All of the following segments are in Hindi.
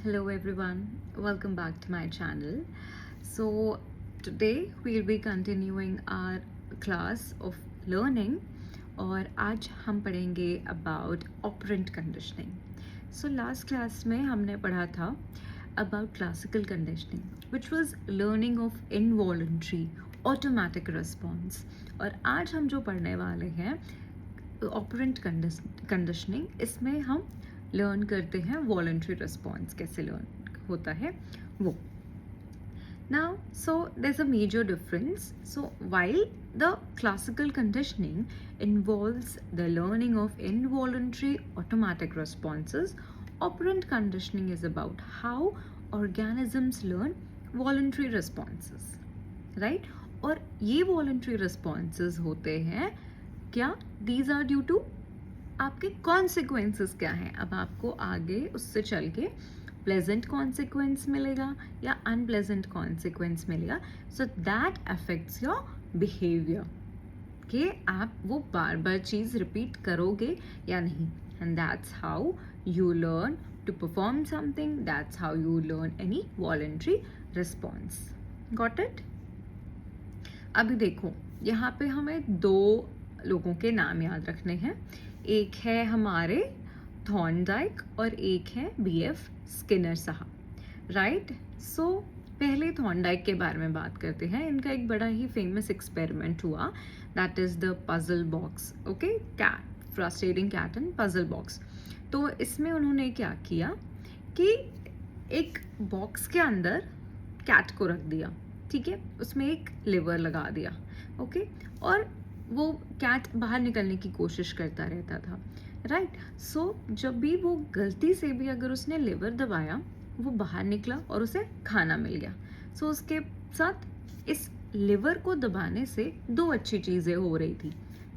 Hello everyone, welcome back to my channel. So today we'll be continuing our class of learning और आज हम पढ़ेंगे about operant conditioning. So last class में हमने पढ़ा था about classical conditioning which was learning of involuntary automatic response और आज हम जो पढ़ने वाले हैं ऑपरेंट कंडीशनिंग, इसमें हम लर्न करते हैं वॉलंटरी रिस्पॉन्स कैसे लर्न होता है वो. Now, so there's a major difference. So while the classical conditioning involves the learning of involuntary automatic responses, operant conditioning is about how organisms learn voluntary responses, right? और ये voluntary responses होते हैं क्या? These are due to आपके कॉन्सिक्वेंसेस क्या हैं. अब आपको आगे उससे चल के प्लेजेंट कॉन्सिक्वेंस मिलेगा या अनप्लेजेंट कॉन्सिक्वेंस मिलेगा. So that affects your behaviour कि आप वो बार बार चीज़ रिपीट करोगे या नहीं. And that's how you learn to perform something. That's how you learn any voluntary response. Got it? अभी देखो, यहाँ पे हमें दो लोगों के नाम याद रखने हैं. एक है हमारे थॉर्नडाइक और एक है बीएफ स्किनर साहब, राइट? सो पहले थॉर्नडाइक के बारे में बात करते हैं. इनका एक बड़ा ही फेमस एक्सपेरिमेंट हुआ, that is the puzzle box. Okay, cat frustrating cat and puzzle box. तो इसमें उन्होंने क्या किया कि एक बॉक्स के अंदर कैट को रख दिया, ठीक है, उसमें एक लिवर लगा दिया, ओके, और वो कैट बाहर निकलने की कोशिश करता रहता था, राइट? सो जब भी वो गलती से भी अगर उसने लिवर दबाया, वो बाहर निकला और उसे खाना मिल गया. सो उसके साथ इस लिवर को दबाने से दो अच्छी चीज़ें हो रही थी.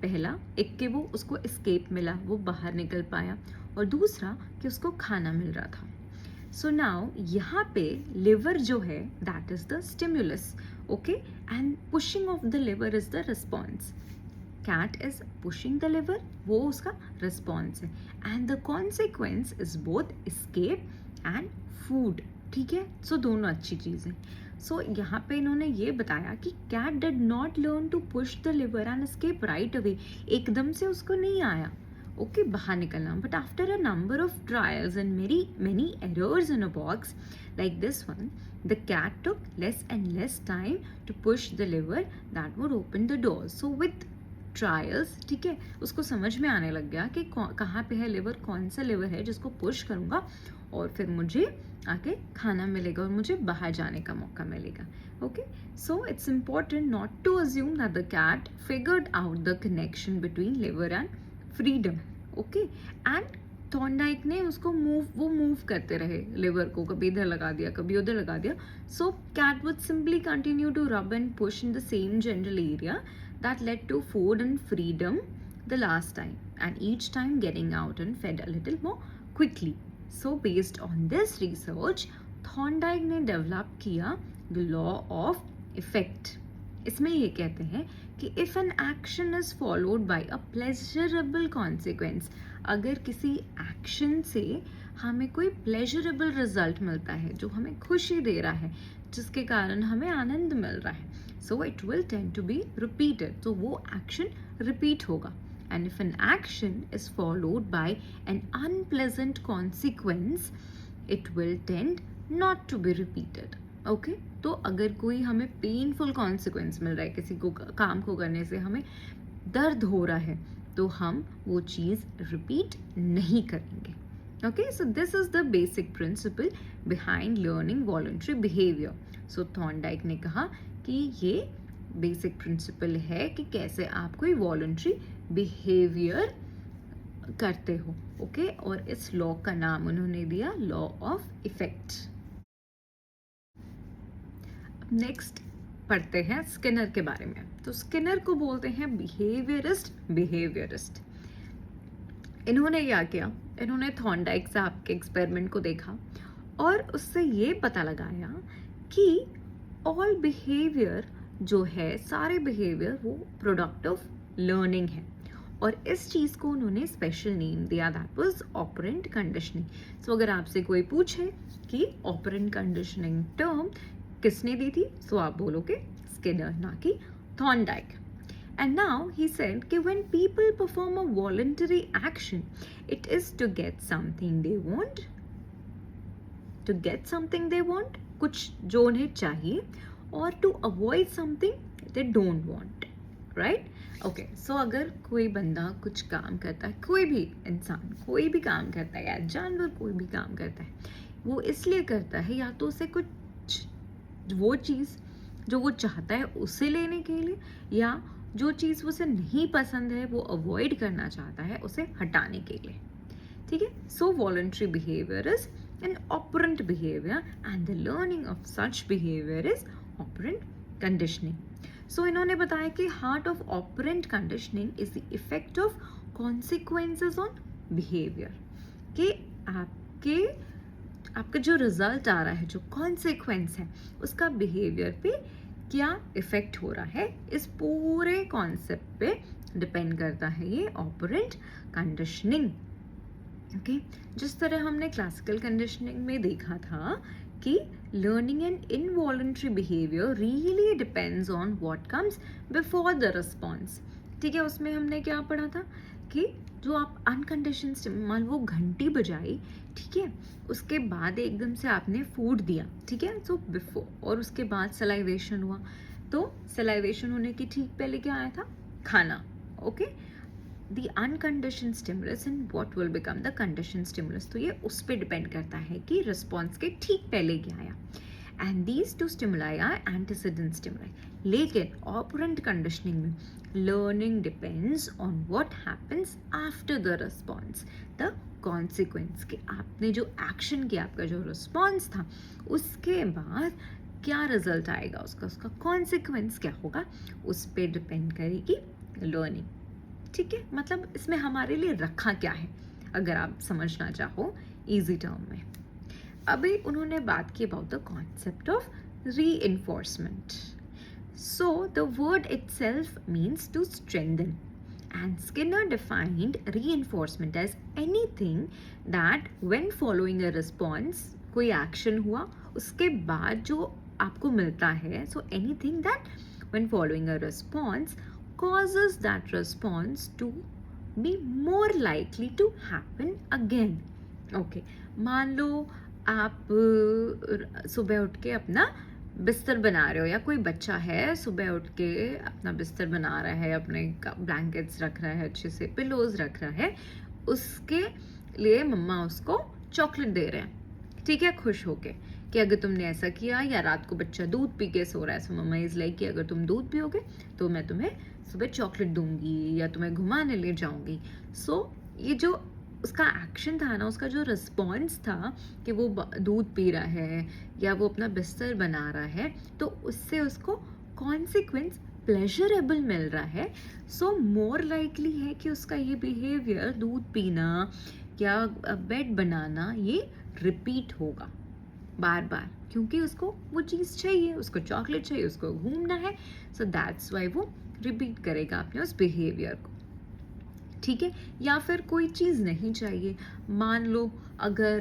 पहला, एक कि वो उसको एस्केप मिला, वो बाहर निकल पाया, और दूसरा कि उसको खाना मिल रहा था. सो नाउ यहाँ पे लिवर जो है that is the stimulus, okay, and pushing of the liver is the response. cat is pushing the liver, वो उसका response है, and the consequence is both escape and food. ठीक है, so दोनों अच्छी चीज़ें. so यहाँ पे इन्होंने ये बताया कि cat did not learn to push the liver and escape right away. एकदम से उसको नहीं आया, okay, बाहर निकलना, but after a number of trials and many errors in a box like this one, the cat took less and less time to push the liver that would open the door. so with trials, ठीक है, उसको समझ में आने लग गया कि कहाँ पे है लिवर, कौन सा लिवर है जिसको पुश करूँगा और फिर मुझे आके खाना मिलेगा और मुझे बाहर जाने का मौका मिलेगा. Okay, so it's important not to assume that the cat figured out the connection between lever and freedom. Okay, and Thorndike ने उसको मूव करते रहे लिवर को, कभी इधर लगा दिया, कभी उधर लगा दिया. So cat would simply continue to rub and push in the same general area that led to food and freedom the last time, and each time getting out and fed a little more quickly. So based on this research, Thorndike ने develop किया the law of effect. इसमें ये कहते हैं कि if an action is followed by a pleasurable consequence, अगर किसी action से हमें कोई pleasurable result मिलता है जो हमें खुशी दे रहा है, जिसके कारण हमें आनंद मिल रहा है, so it will tend to be repeated. तो वो action repeat होगा. And if an action is followed by an unpleasant consequence, it will tend not to be repeated. Okay? तो अगर कोई हमें painful consequence मिल रहा है, किसी को काम को करने से हमें दर्द हो रहा है, तो हम वो चीज़ repeat नहीं करेंगे. Okay, so this is the basic principle behind learning voluntary behavior. So Thorndike ने कहा कि ये बेसिक प्रिंसिपल है कि कैसे आप कोई वॉलंटरी बिहेवियर करते हो. ओके, और इस लॉ का नाम उन्होंने दिया लॉ ऑफ इफेक्ट. नेक्स्ट पढ़ते हैं स्किनर के बारे में. तो स्किनर को बोलते हैं बिहेवियरिस्ट. इन्होंने क्या किया, इन्होंने थॉर्नडाइक साहब के एक्सपेरिमेंट को देखा और उससे ये पता लगाया कि ऑल बिहेवियर जो है, सारे बिहेवियर वो प्रोडक्ट ऑफ लर्निंग है. और इस चीज़ को उन्होंने स्पेशल नेम दिया, दैट वाज ऑपरेंट कंडीशनिंग। सो अगर आपसे कोई पूछे कि ऑपरेंट कंडीशनिंग टर्म किसने दी थी, सो आप बोलोगे स्किनर, ना कि Thorndike. And now he said कि when people perform a voluntary action, it is to get something they want, to get something they want, कुछ जो उन्हें चाहिए, और to avoid something they don't want, right? Okay, so अगर कोई बंदा कुछ काम करता है, कोई भी इंसान कोई भी काम करता है या जानवर कोई भी काम करता है, वो इसलिए करता है या तो उसे कुछ वो चीज़ जो वो चाहता है उसे लेने के लिए, या जो चीज़ उसे नहीं पसंद है वो अवॉइड करना चाहता है उसे हटाने के लिए, ठीक है? So voluntary behaviour is an operant behaviour and the learning of such behaviour is operant conditioning. So इन्होंने बताया कि heart of operant conditioning is the effect of consequences on behaviour, कि आपका जो रिजल्ट आ रहा है, जो कॉन्सिक्वेंस है, उसका बिहेवियर पे क्या इफेक्ट हो रहा है, इस पूरे कॉन्सेप्ट पे डिपेंड करता है ये ऑपरेंट कंडीशनिंग। ओके, जिस तरह हमने क्लासिकल कंडीशनिंग में देखा था कि learning and involuntary behaviour really depends on what comes before the response, ठीक है? उसमें हमने क्या पढ़ा था कि जो आप अनकंडीशनड, मान वो घंटी बजाई, ठीक है, उसके बाद एकदम से आपने फूड दिया, ठीक है, सो बिफोर, और उसके बाद सलाइवेशन हुआ, तो सलाइवेशन होने की ठीक पहले क्या आया था? खाना। Okay, the unconditioned stimulus and what will become the conditioned stimulus, तो ये उस पर डिपेंड करता है कि रिस्पॉन्स के ठीक पहले क्या आया। And these two stimuli are antecedent stimuli, लेकिन ऑपरेंट कंडीशनिंग में learning depends on what happens after the response, the consequence, कि आपने जो एक्शन किया, आपका जो रिस्पॉन्स था, उसके बाद क्या रिजल्ट आएगा, उसका कॉन्सिक्वेंस क्या होगा, उस पर डिपेंड करेगी लर्निंग, ठीक है? मतलब इसमें हमारे लिए रखा क्या है, अगर आप समझना चाहो इजी टर्म में। अभी उन्होंने बात की about the concept of reinforcement. So the word itself means to strengthen, and Skinner defined reinforcement as anything that when following a response, कोई एक्शन हुआ उसके बाद जो आपको मिलता है, so anything that when following a response causes that response to be more likely to happen again. Okay, मान लो आप सुबह उठ के अपना बिस्तर बना रहे हो, या कोई बच्चा है सुबह उठ के अपना बिस्तर बना रहा है, अपने ब्लैंकेट्स रख रहा है, अच्छे से पिलोज रख रहा है, उसके लिए मम्मा उसको चॉकलेट दे रहे हैं, ठीक है, खुश होके कि अगर तुमने ऐसा किया, या रात को बच्चा दूध पी के सो रहा है, सो मम्मा इज लाइक कि अगर तुम दूध पियोगे तो मैं तुम्हें सुबह चॉकलेट दूंगी या तुम्हें घुमाने ले जाऊंगी। सो ये जो उसका एक्शन था ना, उसका जो रिस्पॉन्स था कि वो दूध पी रहा है या वो अपना बिस्तर बना रहा है, तो उससे उसको कॉन्सिक्वेंस प्लेजरेबल मिल रहा है, सो मोर लाइकली है कि उसका ये बिहेवियर, दूध पीना या बेड बनाना, ये रिपीट होगा बार बार, क्योंकि उसको वो चीज़ चाहिए, उसको चॉकलेट चाहिए, उसको घूमना है, सो दैट्स वाई वो रिपीट करेगा अपने उस बिहेवियर को, ठीक है? या फिर कोई चीज़ नहीं चाहिए, मान लो अगर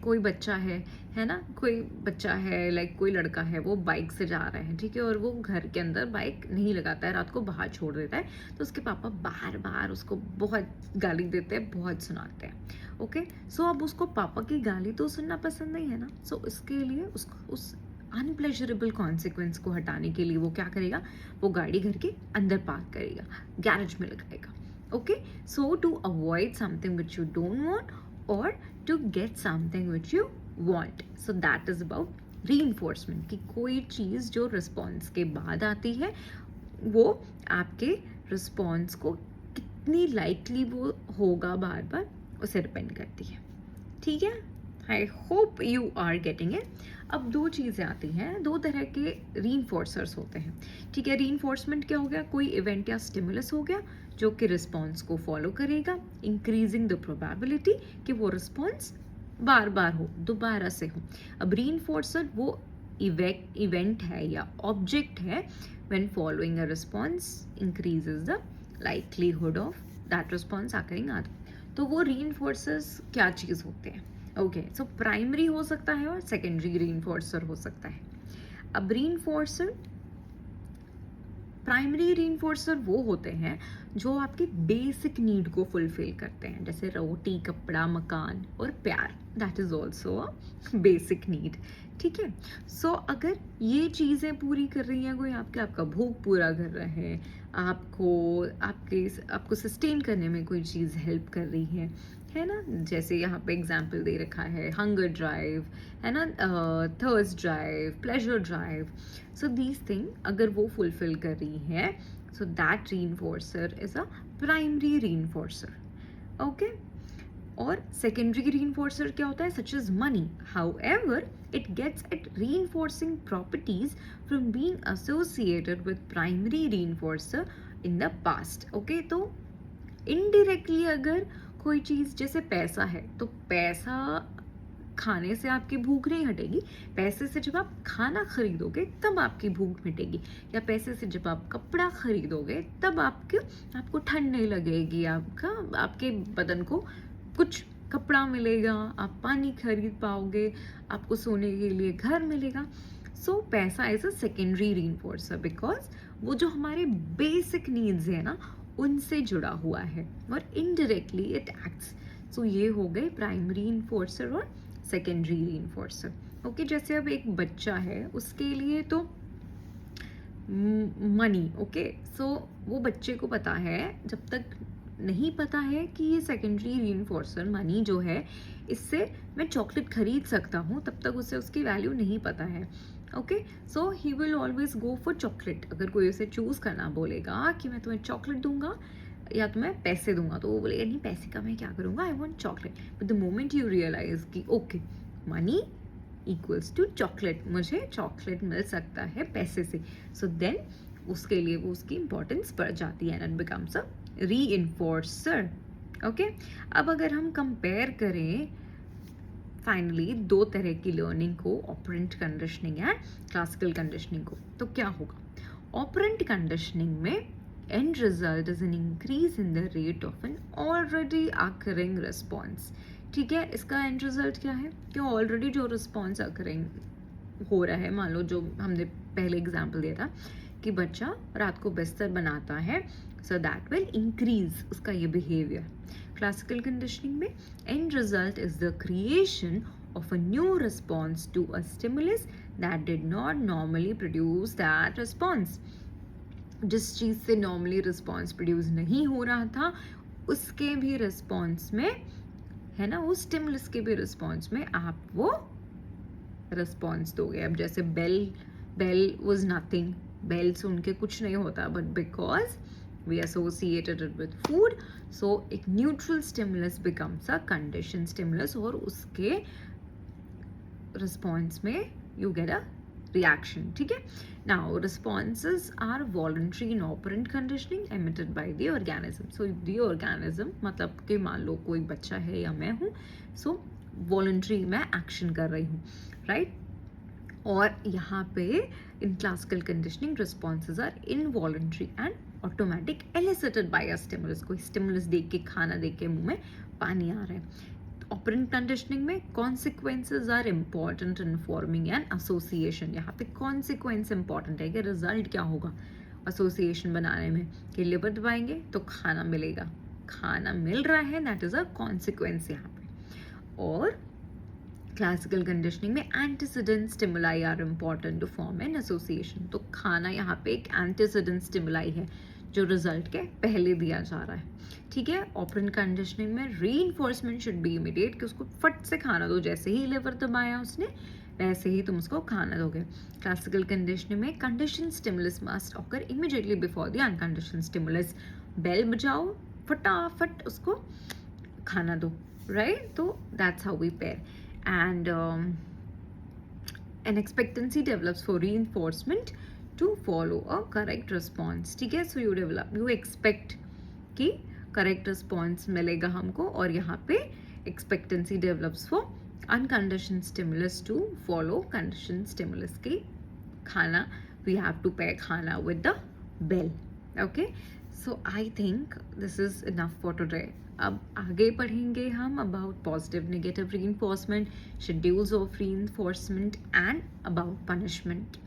कोई बच्चा है ना, कोई बच्चा है, लाइक कोई लड़का है, वो बाइक से जा रहा है, ठीक है, और वो घर के अंदर बाइक नहीं लगाता है, रात को बाहर छोड़ देता है, तो उसके पापा बार बार उसको बहुत गाली देते हैं, बहुत सुनाते हैं। ओके, सो अब उसको पापा की गाली तो सुनना पसंद नहीं है ना, सो इसके लिए उसको उस अनप्लेजरेबल कॉन्सिक्वेंस को हटाने के लिए वो क्या करेगा, वो गाड़ी घर के अंदर पार्क करेगा, गैरेज में लगाएगा। Okay, so to avoid something which you don't want or to get something which you want, so that is about reinforcement, कि कोई चीज़ जो रिस्पॉन्स के बाद आती है वो आपके रिस्पॉन्स को कितनी लाइकली वो होगा बार बार, उसे डिपेंड करती है, ठीक है? I hope you are getting it. अब दो चीज़ें आती हैं, दो तरह के रीइंफोर्सर्स होते हैं, ठीक है? रीइंफोर्समेंट क्या हो गया, कोई इवेंट या स्टिमुलस हो गया जो कि रिस्पॉन्स को फॉलो करेगा, इंक्रीजिंग द प्रोबेबिलिटी कि वो रिस्पॉन्स बार बार हो, दोबारा से हो। अब रीइंफोर्सर वो इवेंट है या ऑब्जेक्ट है, when following a response increases the likelihood of that response occurring आदि। तो वो रीइंफोर्सर्स क्या चीज़ होते हैं? ओके, सो प्राइमरी हो सकता है और सेकेंडरी रीइंफोर्सर हो सकता है। अब रीइंफोर्सर, प्राइमरी रीइंफोर्सर वो होते हैं जो आपकी बेसिक नीड को फुलफिल करते हैं, जैसे रोटी, कपड़ा, मकान और प्यार। That is also a basic need. ठीक है, सो अगर ये चीज़ें पूरी कर रही हैं कोई, आपका भूख पूरा कर रहा है, आपको सस्टेन करने में कोई चीज़ हेल्प कर रही है ना, जैसे यहाँ पे एग्जाम्पल दे रखा है हंगर ड्राइव, है ना, thirst drive, pleasure drive. So these thing अगर वो फुलफिल कर रही है, so that reinforcer is a primary reinforcer. Okay, और सेकेंडरी रीइंफोर्सर क्या होता है? Such is money, however it gets it reinforcing properties from being associated with primary reinforcer in the past. Okay, तो इनडायरेक्टली अगर कोई चीज़, जैसे पैसा है, तो पैसा खाने से आपकी भूख नहीं हटेगी, पैसे से जब आप खाना खरीदोगे तब आपकी भूख मिटेगी, या पैसे से जब आप कपड़ा खरीदोगे तब आपको ठंड नहीं लगेगी, आपके बदन को कुछ कपड़ा मिलेगा, आप पानी खरीद पाओगे, आपको सोने के लिए घर मिलेगा। सो पैसा इज अ सेकेंडरी रीइंफोर्सर बिकॉज वो जो हमारे बेसिक नीड्स है ना, उनसे जुड़ा हुआ है और इनडायरेक्टली इट एक्ट्स। सो ये हो गए प्राइमरी रीइंफोर्सर और सेकेंडरी रीइंफोर्सर। ओके, जैसे अब एक बच्चा है, उसके लिए तो मनी, ओके, सो वो बच्चे को पता है, जब तक नहीं पता है कि ये सेकेंडरी रीइंफोर्सर मनी जो है, इससे मैं चॉकलेट खरीद सकता हूँ, तब तक उसे उसकी वैल्यू नहीं पता है। Okay, so he will always go for chocolate. अगर कोई उसे चूज करना बोलेगा कि मैं तुम्हें चॉकलेट दूंगा या तुम्हें पैसे दूंगा, तो वो बोलेगा नहीं, पैसे का मैं क्या करूंगा, I want chocolate. But the moment you realise कि okay, money equals to chocolate, मुझे चॉकलेट मिल सकता है पैसे से, सो देन उसके लिए वो उसकी इंपॉर्टेंस बढ़ जाती है एंड बिकम्स अ रीइंफोर्सर। ओके, अब अगर हम कंपेयर करें फाइनली दो तरह की लर्निंग को, operant conditioning and classical conditioning को, तो क्या होगा? ऑपरेंट कंडीशनिंग में end result is an increase in the rate of an already occurring response. ठीक है, इसका end result क्या है कि already जो response occurring हो रहा है, मान लो जो हमने पहले एग्जाम्पल दिया था कि बच्चा रात को बिस्तर बनाता है, सो दैट विल इंक्रीज उसका ये बिहेवियर। क्लासिकल कंडीशनिंग में end result is the creation of a new response to a stimulus that did not normally produce that response. जिस चीज़ से नॉर्मली रिस्पॉन्स प्रोड्यूस नहीं हो रहा था, उसके भी रिस्पॉन्स में, है ना, उस स्टिमुलस के भी रिस्पॉन्स में आप वो रिस्पॉन्स दोगे। अब जैसे बेल वाज नथिंग, बेल से उनके कुछ नहीं होता, but because we associated it with food, so एक neutral stimulus becomes a condition stimulus, और उसके रिस्पॉन्स में यू गेट अ reaction. ठीक है, now responses are voluntary in operant conditioning emitted by the organism. So the organism, मतलब कि मान लो कोई बच्चा है या मैं हूँ, so voluntary मैं action कर रही हूँ, right? और यहाँ पे in classical conditioning responses are involuntary and automatic elicited by a stimulus. कोई stimulus देख के, खाना देख के मुंह में पानी आ रहा है। ऑपरेंट कंडीशनिंग में consequences are important in forming an association. यहाँ पे कॉन्सिक्वेंस इंपॉर्टेंट है कि रिजल्ट क्या होगा एसोसिएशन बनाने में, कि लिवर दबाएंगे तो खाना मिलेगा, खाना मिल रहा है, दैट इज अ कॉन्सिक्वेंस यहाँ पे। और क्लासिकल कंडीशनिंग में antecedent stimuli are important to form an association. तो खाना यहाँ पे एक एंटीसीडेंट स्टिमुलाई है जो रिजल्ट के पहले दिया जा रहा है। ठीक है, ऑपरेंट कंडीशनिंग में रीइंफोर्समेंट शुड बी इमीडिएट, कि उसको फट से खाना दो, जैसे ही लिवर दबाया उसने वैसे ही तुम उसको खाना दोगे। क्लासिकल कंडीशनिंग में condition stimulus must occur immediately before the unconditioned stimulus. Bell बजाओ, फटाफट उसको खाना दो, राइट? तो that's how we pair and an expectancy develops for reinforcement to follow a correct response. ठीक है, so you expect कि correct response मिलेगा हमको, और यहाँ पे expectancy develops for unconditioned stimulus to follow conditioned stimulus की खाना, we have to pair खाना with the bell. Okay, so I think this is enough for today. अब आगे पढ़ेंगे हम about positive negative reinforcement, schedules of reinforcement and about punishment.